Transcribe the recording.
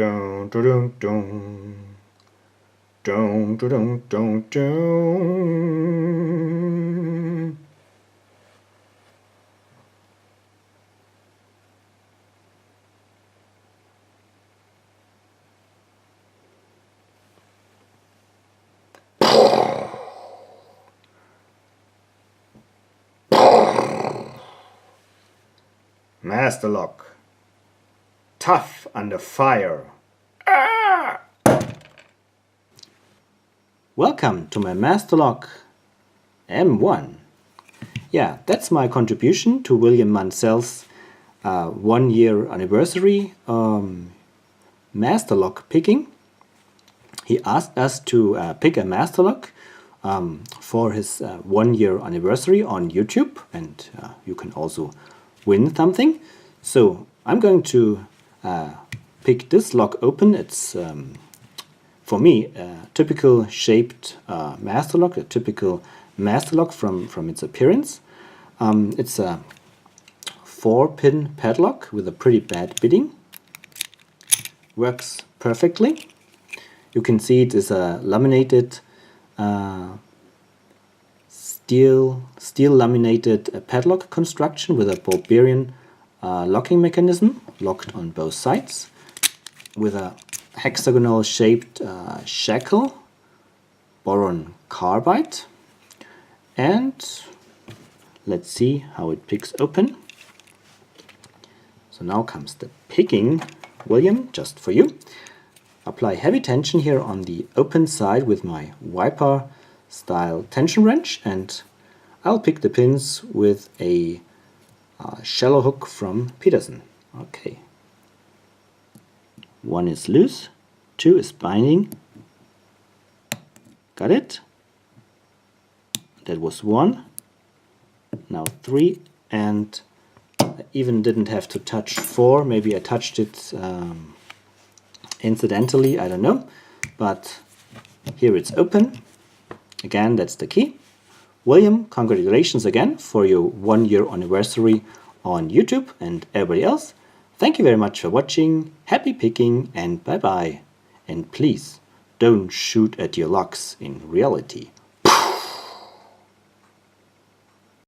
Dun, dun, dun, dun. Dun, dun, dun, dun, dun. Master lock. Tough under fire. Welcome to my Master lock M1. Yeah, that's my contribution to William Mancel's 1-year anniversary Master lock picking. He asked us to pick a Master lock for his 1-year anniversary on YouTube, and you can also win something. So I'm going to pick this lock open. It's for me a typical shaped master lock, a typical master lock from its appearance. It's a 4-pin padlock with a pretty bad bidding. Works perfectly. You can see it is a laminated steel laminated padlock construction with a Bulgarian locking mechanism, locked on both sides, with a hexagonal shaped shackle, boron carbide, and let's see how it picks open. So now comes the picking. William, just for you. Apply heavy tension here on the open side with my wiper style tension wrench, and I'll pick the pins with a shallow hook from Peterson. Okay. 1 is loose, 2 is binding. Got it? That was 1. Now 3, and I even didn't have to touch 4. Maybe I touched it incidentally, I don't know. But here it's open. Again, that's the key. William, congratulations again for your 1-year anniversary on YouTube, and everybody else, thank you very much for watching. Happy picking and bye bye. And please don't shoot at your locks in reality.